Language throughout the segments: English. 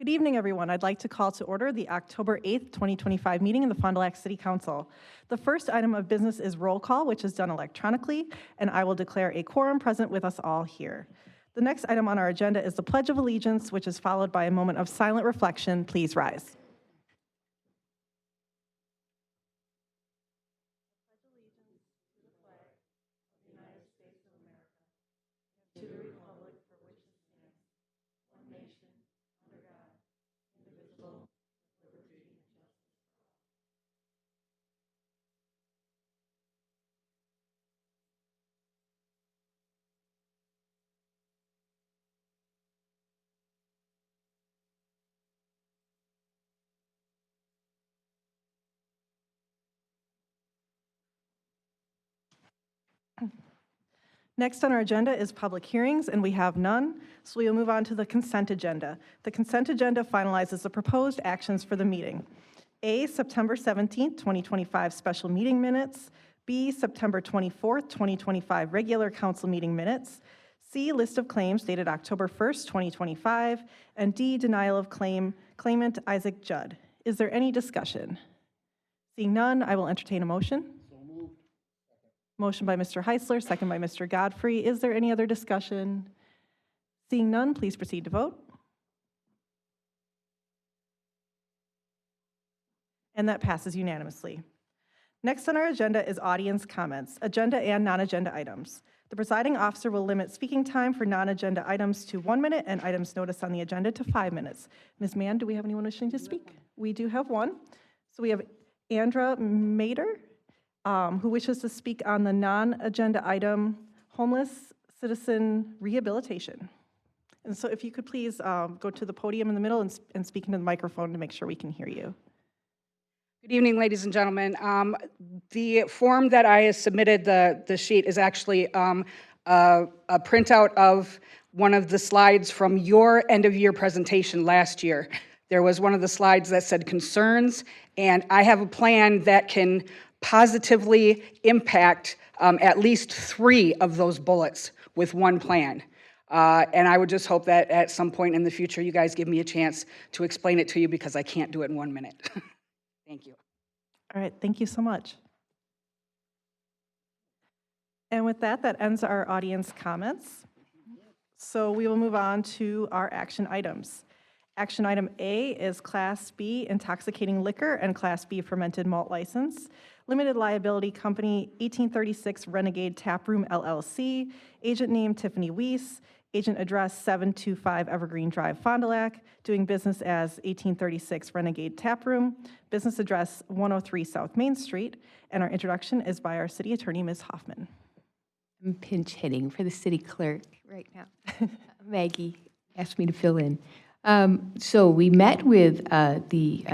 Good evening, everyone. I'd like to call to order the October 8th, 2025 meeting of the Fond du Lac City Council. The first item of business is roll call, which is done electronically, and I will declare a quorum present with us all here. The next item on our agenda is the Pledge of Allegiance, which is followed by a moment of silent reflection. Please rise. Next on our agenda is public hearings, and we have none, so we will move on to the consent agenda. The consent agenda finalizes the proposed actions for the meeting. A, September 17th, 2025 special meeting minutes. B, September 24th, 2025 regular council meeting minutes. C, list of claims dated October 1st, 2025. And D, denial of claimant Isaac Judd. Is there any discussion? Seeing none, I will entertain a motion. Motion by Mr. Heisler, second by Mr. Godfrey. Is there any other discussion? Seeing none, please proceed to vote. And that passes unanimously. Next on our agenda is audience comments, agenda and non-agenda items. The presiding officer will limit speaking time for non-agenda items to 1 minute and items noticed on the agenda to 5 minutes. Ms. Mann, do we have anyone wishing to speak? We do have one. So we have Andra Mader, who wishes to speak on the non-agenda item, homeless citizen rehabilitation. And so if you could please go to the podium in the middle and speak into the microphone to make sure we can hear you. Good evening, ladies and gentlemen. The form that I submitted, the sheet, is actually a printout of one of the slides from your end-of-year presentation last year. There was one of the slides that said concerns, and I have a plan that can positively impact at least 3 of those bullets with one plan. And I would just hope that at some point in the future, you guys give me a chance to explain it to you, because I can't do it in 1 minute. Thank you. All right, thank you so much. And with that, that ends our audience comments. So we will move on to our action items. Action item A is Class B intoxicating liquor and Class B fermented malt license. Limited liability company, 1836 Renegade Taproom LLC. Agent name Tiffany Weiss. Agent address 725 Evergreen Drive, Fond du Lac. Doing business as 1836 Renegade Taproom. Business address 103 South Main Street. And our introduction is by our city attorney, Ms. Hoffman. I'm pinch hitting for the city clerk right now. Maggie asked me to fill in. So we met with the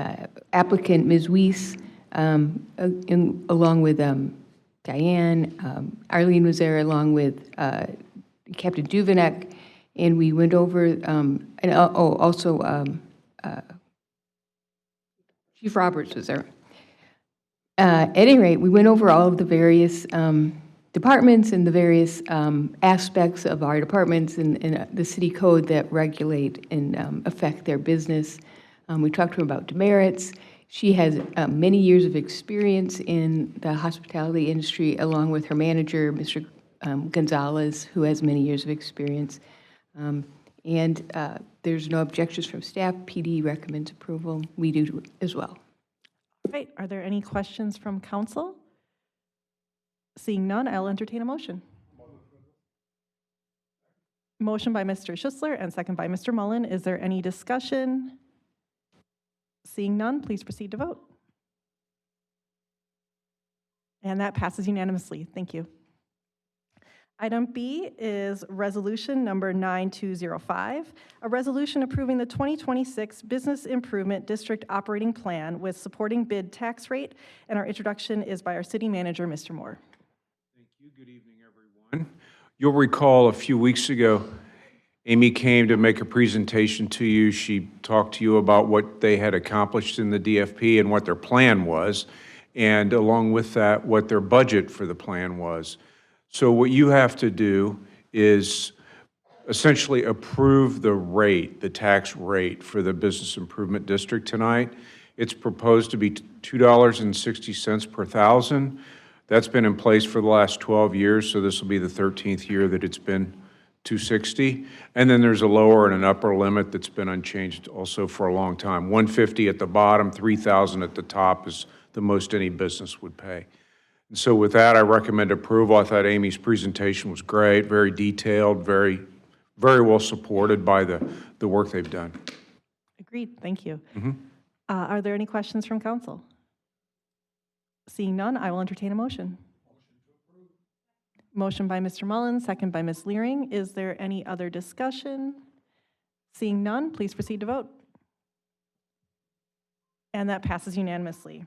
applicant, Ms. Weiss, along with Diane. Arlene was there along with Captain Duvenek, and we went over, Chief Roberts was there. At any rate, we went over all of the various departments and the various aspects of our departments and the city code that regulate and affect their business. We talked to her about demerits. She has many years of experience in the hospitality industry, along with her manager, Mr. Gonzalez, who has many years of experience. There's no objections from staff. PD recommends approval. We do as well. All right, are there any questions from council? Seeing none, I'll entertain a motion. Motion by Mr. Schussler and second by Mr. Mullen. Is there any discussion? Seeing none, please proceed to vote. And that passes unanimously. Thank you. Item B is resolution number 9205, a resolution approving the 2026 Business Improvement District Operating Plan with supporting bid tax rate. And our introduction is by our city manager, Mr. Moore. Thank you. Good evening, everyone. You'll recall a few weeks ago, Amy came to make a presentation to you. She talked to you about what they had accomplished in the DFP and what their plan was, and along with that, what their budget for the plan was. So what you have to do is essentially approve the rate, the tax rate for the Business Improvement District tonight. It's proposed to be $2.60 per thousand. That's been in place for the last 12 years, so this will be the 13th year that it's been 260. And then there's a lower and an upper limit that's been unchanged also for a long time. 150 at the bottom, 3,000 at the top is the most any business would pay. And so with that, I recommend approval. I thought Amy's presentation was great, very detailed, very well supported by the work they've done. Agreed, thank you. Are there any questions from council? Seeing none, I will entertain a motion. Motion by Mr. Mullen, second by Ms. Leering. Is there any other discussion? Seeing none, please proceed to vote. And that passes unanimously.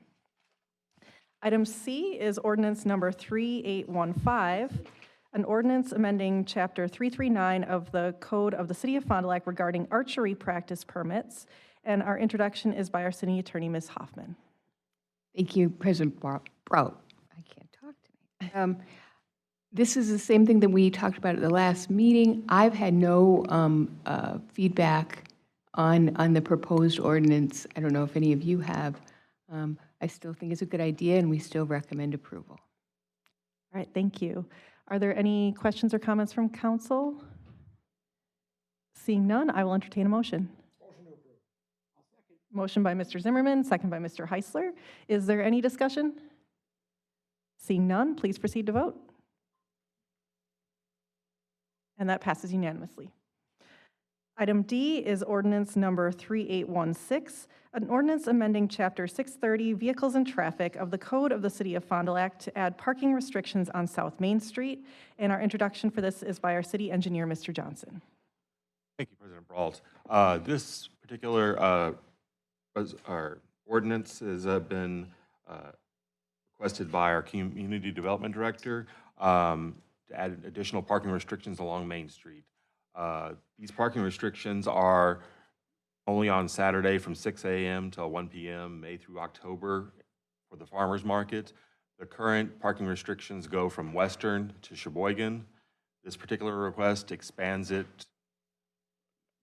Item C is ordinance number 3815, an ordinance amending Chapter 339 of the Code of the City of Fond du Lac regarding archery practice permits. And our introduction is by our city attorney, Ms. Hoffman. Thank you, President Brout. I can't talk tonight. This is the same thing that we talked about at the last meeting. I've had no feedback on the proposed ordinance. I don't know if any of you have. I still think it's a good idea, and we still recommend approval. All right, thank you. Are there any questions or comments from council? Seeing none, I will entertain a motion. Motion by Mr. Zimmerman, second by Mr. Heisler. Is there any discussion? Seeing none, please proceed to vote. And that passes unanimously. Item D is ordinance number 3816, an ordinance amending Chapter 630, Vehicles and Traffic of the Code of the City of Fond du Lac to add parking restrictions on South Main Street. And our introduction for this is by our city engineer, Mr. Johnson. Thank you, President Brault. This particular our ordinance has been requested by our Community Development Director to add additional parking restrictions along Main Street. These parking restrictions are only on Saturday from 6 a.m. till 1 p.m., May through October for the farmers market. The current parking restrictions go from Western to Sheboygan. This particular request expands it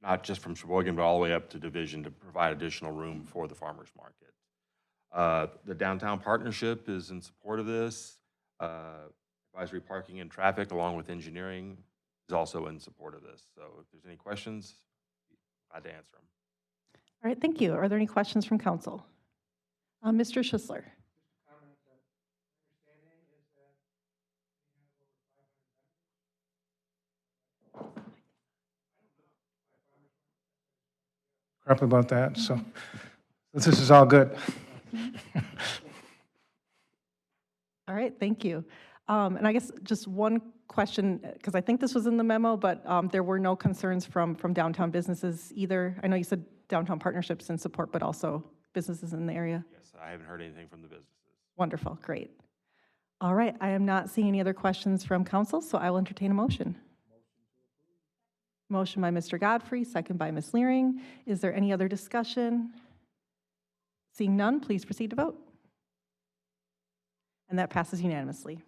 not just from Sheboygan, but all the way up to Division to provide additional room for the farmers market. The Downtown Partnership is in support of this. Advisory Parking and Traffic, along with engineering, is also in support of this. So if there's any questions, glad to answer them. All right, thank you. Are there any questions from council? Mr. Schisler. Crap about that, so this is all good. All right, thank you. And I guess just one question, because I think this was in the memo, but there were no concerns from downtown businesses either. I know you said downtown partnerships in support, but also businesses in the area. Yes, I haven't heard anything from the businesses. Wonderful, great. All right, I am not seeing any other questions from council, so I will entertain a motion. Motion by Mr. Godfrey, second by Ms. Leering. Is there any other discussion? Seeing none, please proceed to vote. And that passes unanimously.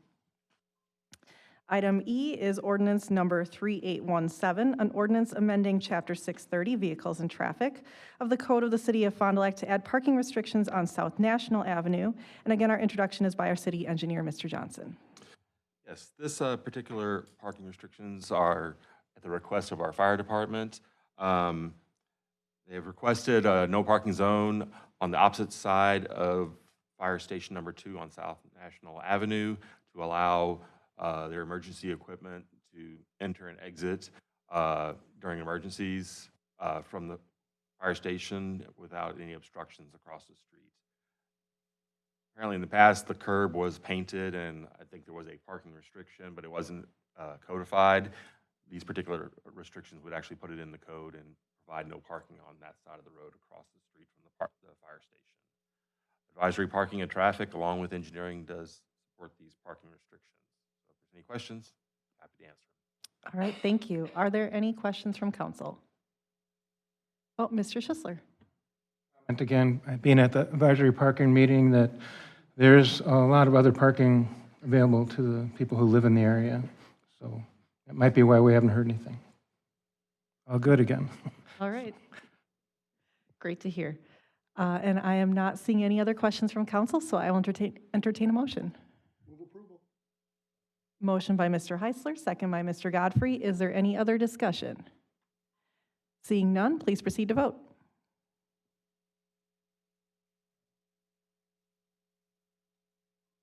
Item E is ordinance number 3817, an ordinance amending Chapter 630, Vehicles and Traffic of the Code of the City of Fond du Lac to add parking restrictions on South National Avenue. And again, our introduction is by our city engineer, Mr. Johnson. Yes, this particular parking restrictions are at the request of our fire department. They have requested a no parking zone on the opposite side of Fire Station number 2 on South National Avenue to allow their emergency equipment to enter and exit during emergencies from the fire station without any obstructions across the street. Apparently in the past, the curb was painted and I think there was a parking restriction, but it wasn't codified. These particular restrictions would actually put it in the code and provide no parking on that side of the road across the street from the fire station. Advisory Parking and Traffic, along with engineering, does support these parking restrictions. So if there's any questions, happy to answer them. All right, thank you. Are there any questions from council? Oh, Mr. Schisler. And again, being at the advisory parking meeting, that there's a lot of other parking available to the people who live in the area. So that might be why we haven't heard anything. all good again. All right. Great to hear. And I am not seeing any other questions from council, so I will entertain a motion. Motion by Mr. Heisler, second by Mr. Godfrey. Is there any other discussion? Seeing none, please proceed to vote.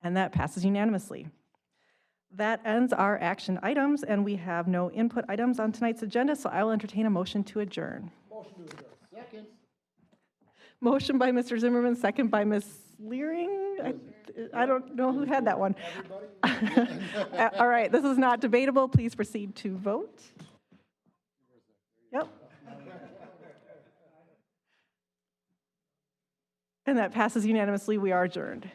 And that passes unanimously. That ends our action items, and we have no input items on tonight's agenda, so I will entertain a motion to adjourn. Motion by Mr. Zimmerman, second by Ms. Leering. I don't know who had that one. All right, this is not debatable. Please proceed to vote. Yep. And that passes unanimously. We are adjourned.